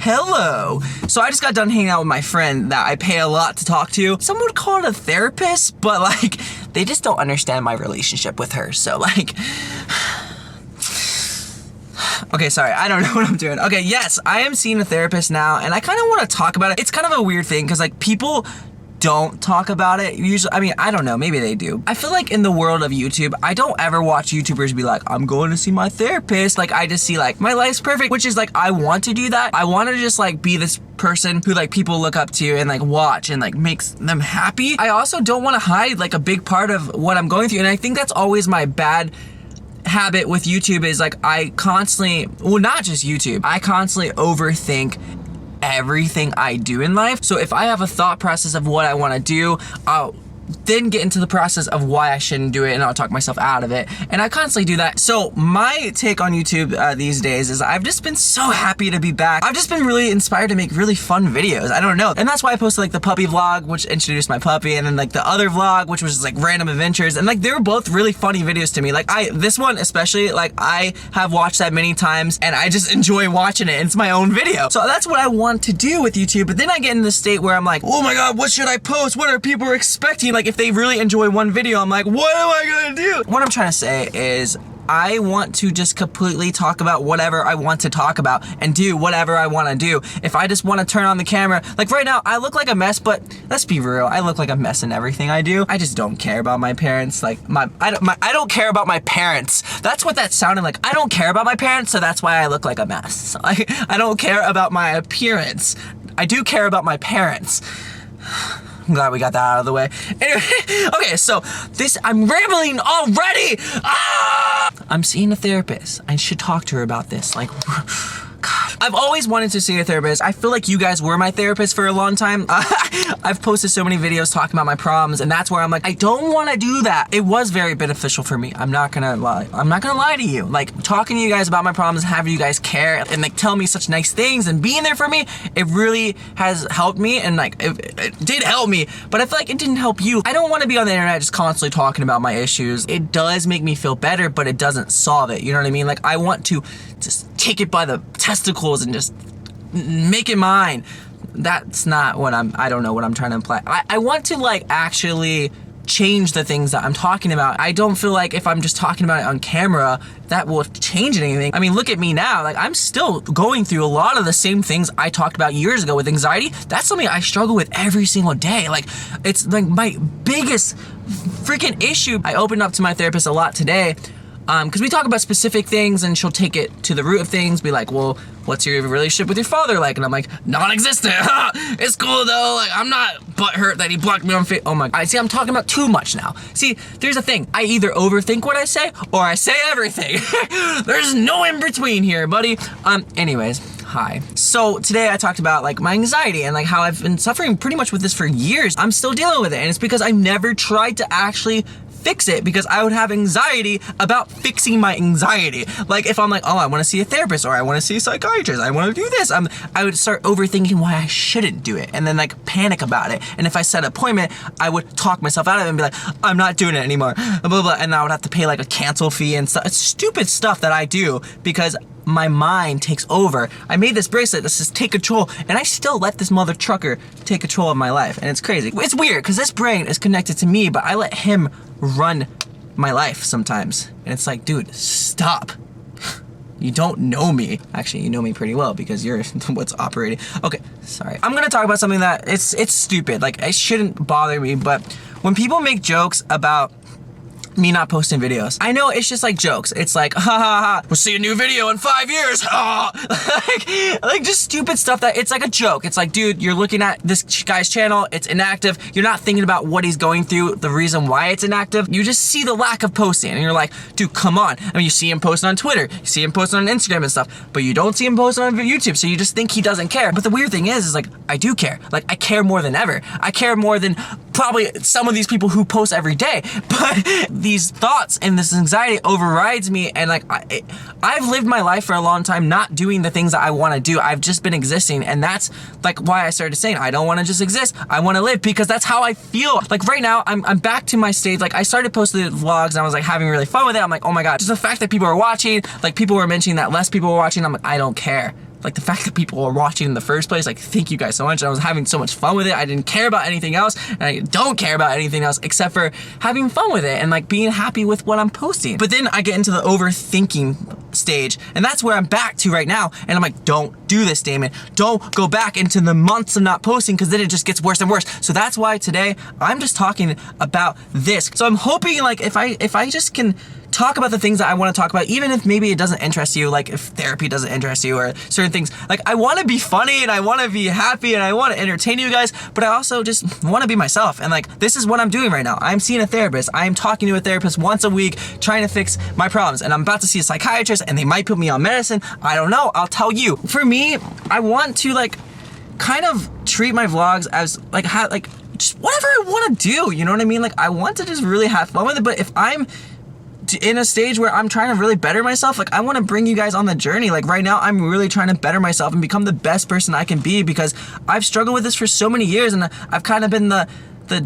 hello. So I just got done hanging out with my friend that I pay a lot to talk to. Some would call it a therapist, but like, they just don't understand my relationship with her. So like, okay, sorry, I don't know what I'm doing. Okay, yes, I am seeing a therapist now, and I kind of want to talk about it. It's kind of a weird thing, because like, people don't talk about it usually. I mean, I don't know, maybe they do. I feel like in the world of YouTube, I don't ever watch YouTubers be like, I'm going to see my therapist. Like, I just see like, my life's perfect, which is like, I want to do that. I want to just like be this person who like people look up to and like watch and like makes them happy. I also don't want to hide like a big part of what I'm going through, and I think that's always my bad habit with YouTube, is like, I constantly, well, not just YouTube, I constantly overthink everything I do in life. So if I have a thought process of what I want to do, I'll then get into the process of why I shouldn't do it, and I'll talk myself out of it, and I constantly do that. So my take on YouTube these days is I've just been so happy to be back. I've just been really inspired to make really fun videos. I don't know, and that's why I posted like the puppy vlog, which introduced my puppy, and then like the other vlog, which was just, like random adventures, and like they were both really funny videos to me. Like this one especially, like I have watched that many times, and I just enjoy watching it. It's my own video, so that's what I want to do with YouTube. But then I get in the state where I'm like, oh my god, what should I post? What are people expecting? Like, if they really enjoy one video, I'm like, what am I gonna do? What I'm trying to say is, I want to just completely talk about whatever I want to talk about and do whatever I want to do. If I just want to turn on the camera, like right now, I look like a mess, but let's be real, I look like a mess in everything I do. I just don't care about my parents. Like I don't care about my parents. That's what that sounded like. I don't care about my parents, so that's why I look like a mess. I don't care about my appearance. I do care about my parents. I'm glad we got that out of the way. Anyway, okay, so I'm rambling already! Ah! I'm seeing a therapist. I should talk to her about this. Like, God. I've always wanted to see a therapist. I feel like you guys were my therapist for a long time. I've posted so many videos talking about my problems, and that's where I'm like, I don't want to do that. It was very beneficial for me. I'm not gonna lie. I'm not gonna lie to you. Like, talking to you guys about my problems, having you guys care, and like tell me such nice things and being there for me, it really has helped me, and like, it did help me, but I feel like it didn't help you. I don't want to be on the internet just constantly talking about my issues. It does make me feel better, but it doesn't solve it. You know what I mean? Like, I want to just take it by the testicles and just make it mine. That's not what I don't know what I'm trying to imply. I want to like actually change the things that I'm talking about. I don't feel like if I'm just talking about it on camera, that will change anything. I mean, look at me now. Like, I'm still going through a lot of the same things I talked about years ago with anxiety. That's something I struggle with every single day. Like, it's like my biggest freaking issue. I opened up to my therapist a lot today, because we talk about specific things, and she'll take it to the root of things, be like, well, what's your relationship with your father like? And I'm like, non-existent. It's cool though. Like, I'm not butthurt that he blocked me on Facebook. Oh my God. See, I'm talking about too much now. See, there's the thing. I either overthink what I say, or I say everything. There's no in between here, buddy. Anyways, hi. So today I talked about like my anxiety and like how I've been suffering pretty much with this for years. I'm still dealing with it, and it's because I've never tried to actually fix it, because I would have anxiety about fixing my anxiety. Like, if I'm like, oh, I want to see a therapist, or I want to see a psychiatrist, I want to do this, I would start overthinking why I shouldn't do it, and then like panic about it. And if I set an appointment, I would talk myself out of it and be like, I'm not doing it anymore, blah, blah, blah. And I would have to pay like a cancel fee and stuff. It's stupid stuff that I do because my mind takes over. I made this bracelet that says take control, and I still let this mother trucker take control of my life, and it's crazy. It's weird because this brain is connected to me, but I let him run my life sometimes, and it's like, dude, stop. You don't know me. Actually, you know me pretty well because you're what's operating. Okay, sorry. I'm gonna talk about something that it's stupid. Like, it shouldn't bother me, but when people make jokes about me not posting videos, I know it's just like jokes. It's like, ha ha ha, we'll see a new video in 5 years. like just stupid stuff that it's like a joke. It's like, dude, you're looking at this guy's channel, it's inactive. You're not thinking about what he's going through, the reason why it's inactive. You just see the lack of posting, and you're like, dude, come on. I mean, you see him posting on Twitter, you see him posting on Instagram and stuff, but you don't see him posting on YouTube, so you just think he doesn't care. But the weird thing is like, I do care. Like, I care more than ever. I care more than probably some of these people who post every day, but these thoughts and this anxiety overrides me, and like I've lived my life for a long time not doing the things that I want to do. I've just been existing, and that's like why I started saying I don't want to just exist, I want to live, because that's how I feel. Like right now I'm back to my stage. Like, I started posting the vlogs and I was like having really fun with it. I'm like, oh my god, just the fact that people are watching, like people were mentioning that less people were watching, I'm like, I don't care. like the fact that people are watching in the first place, like thank you guys so much. I was having so much fun with it. I didn't care about anything else, and I don't care about anything else except for having fun with it and like being happy with what I'm posting. But then I get into the overthinking stage, and that's where I'm back to right now, and I'm like, don't do this, Damon. Don't go back into the months of not posting, because then it just gets worse and worse. So that's why today I'm just talking about this. So I'm hoping like if I just can talk about the things that I want to talk about, even if maybe it doesn't interest you, like if therapy doesn't interest you or certain things. Like I want to be funny and I want to be happy and I want to entertain you guys, but I also just want to be myself. And like, this is what I'm doing right now. I'm seeing a therapist. I am talking to a therapist once a week, trying to fix my problems. And I'm about to see a psychiatrist and they might put me on medicine. I don't know. I'll tell you. For me, I want to like kind of treat my vlogs as like just whatever I want to do. You know what I mean? Like I want to just really have fun with it. But if I'm in a stage where I'm trying to really better myself, like I want to bring you guys on the journey. Like right now I'm really trying to better myself and become the best person I can be, because I've struggled with this for so many years, and I've kind of been the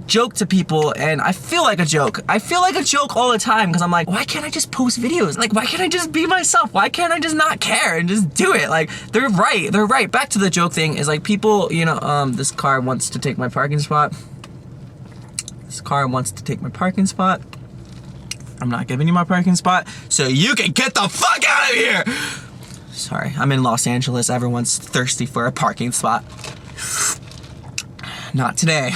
joke to people, and I feel like a joke. I feel like a joke all the time, because I'm like, why can't I just post videos? Like, why can't I just be myself? Why can't I just not care and just do it? Like, they're right. Back to the joke thing is like people, you know, this car wants to take my parking spot. I'm not giving you my parking spot, so you can get the fuck out of here! Sorry, I'm in Los Angeles. Everyone's thirsty for a parking spot. Not today.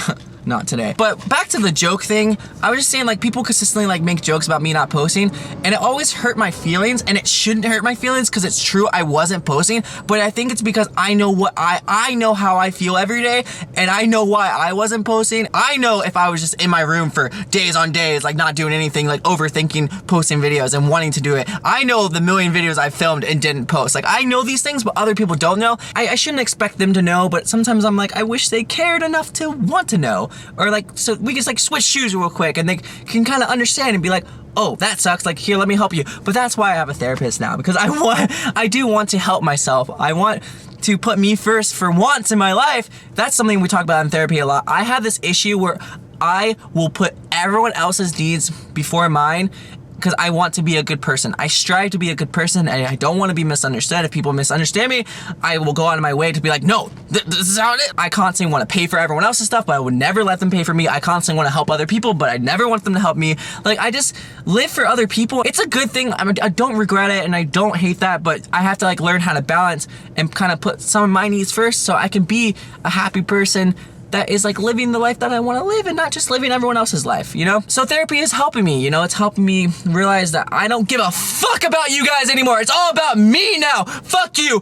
Not today. But back to the joke thing, I was just saying like people consistently like make jokes about me not posting, and it always hurt my feelings, and it shouldn't hurt my feelings because it's true, I wasn't posting, but I think it's because I know what I know how I feel every day, and I know why I wasn't posting. I know if I was just in my room for days on days, like not doing anything, like overthinking posting videos and wanting to do it. I know the million videos I filmed and didn't post. Like I know these things, but other people don't know. I shouldn't expect them to know, but sometimes I'm like, I wish they cared enough to want to know. Or like, so we just like switch shoes real quick and they can kind of understand and be like, oh, that sucks, like here, let me help you. But that's why I have a therapist now, because I do want to help myself. I want to put me first for once in my life. That's something we talk about in therapy a lot. I have this issue where I will put everyone else's needs before mine, because I want to be a good person. I strive to be a good person, and I don't want to be misunderstood. If people misunderstand me, I will go out of my way to be like, no, this is how it is. I constantly want to pay for everyone else's stuff, but I would never let them pay for me. I constantly want to help other people, but I never want them to help me. Like, I just live for other people. It's a good thing. I don't regret it, and I don't hate that, but I have to like learn how to balance and kind of put some of my needs first so I can be a happy person that is like living the life that I want to live and not just living everyone else's life, you know? So therapy is helping me, you know? It's helping me realize that I don't give a fuck about you guys anymore. It's all about me now. Fuck you,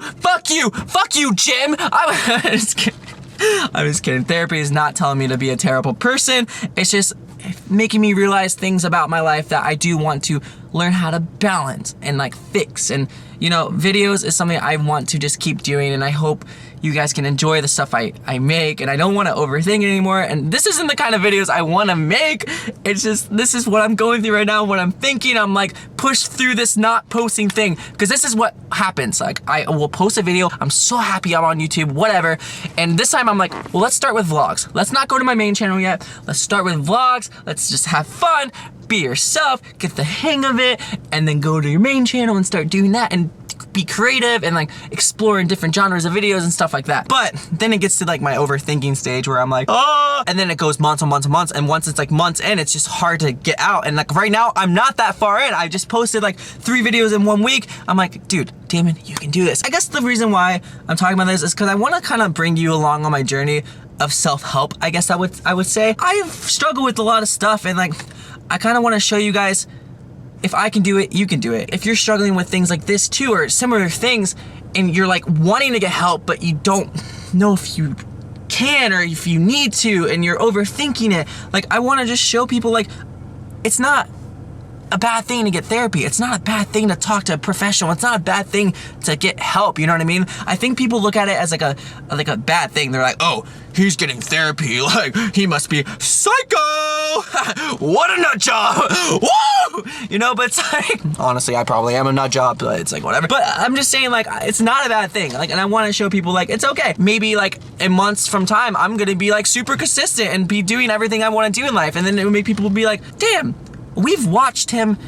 Jim. I'm just kidding. I'm just kidding. Therapy is not telling me to be a terrible person. It's just making me realize things about my life that I do want to learn how to balance and like fix. And you know, videos is something I want to just keep doing, and I hope you guys can enjoy the stuff I make, and I don't want to overthink it anymore. And this isn't the kind of videos I want to make. It's just, this is what I'm going through right now, what I'm thinking. I'm like pushed through this not posting thing, because this is what happens. Like I will post a video, I'm so happy I'm on YouTube, whatever. And this time I'm like, well, let's start with vlogs. Let's not go to my main channel yet. Let's start with vlogs. Let's just have fun, be yourself, get the hang of it, and then go to your main channel and start doing that and be creative and like exploring different genres of videos and stuff like that. But then it gets to like my overthinking stage where I'm like, oh, and then it goes months and months and months, and once it's like months in, it's just hard to get out. And like right now, I'm not that far in. I just posted like 3 videos in 1 week. I'm like, dude, Damon, you can do this. I guess the reason why I'm talking about this is because I want to kind of bring you along on my journey of self-help. I guess I would say I've struggled with a lot of stuff, and like I kind of want to show you guys, if I can do it, you can do it. If you're struggling with things like this too, or similar things, and you're like wanting to get help, but you don't know if you can or if you need to, and you're overthinking it, like I want to just show people like it's not a bad thing to get therapy. It's not a bad thing to talk to a professional. It's not a bad thing to get help. You know what I mean? I think people look at it as like a bad thing. They're like, oh, he's getting therapy. Like he must be psycho. What a nut job. Woo! You know, but it's like, honestly, I probably am a nut job, but it's like whatever. But I'm just saying, like, it's not a bad thing. Like, and I want to show people like it's okay. Maybe like in months from time, I'm gonna be like super consistent and be doing everything I want to do in life, and then it would make people be like, damn, we've watched him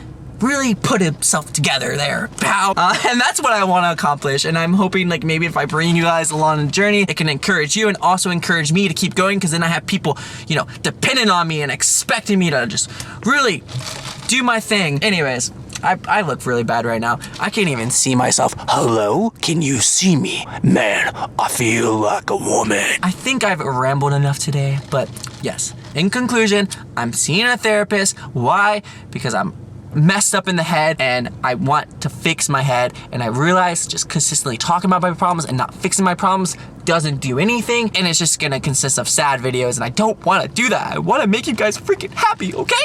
really put himself together there, pal. And that's what I want to accomplish. And I'm hoping like maybe if I bring you guys along the journey, it can encourage you and also encourage me to keep going, because then I have people, you know, depending on me and expecting me to just really do my thing. Anyways, I look really bad right now. I can't even see myself. Hello? Can you see me? Man, I feel like a woman. I think I've rambled enough today, but yes. In conclusion, I'm seeing a therapist. Why? Because I'm messed up in the head and I want to fix my head, and I realize just consistently talking about my problems and not fixing my problems doesn't do anything, and it's just gonna consist of sad videos, and I don't want to do that. I want to make you guys freaking happy, okay?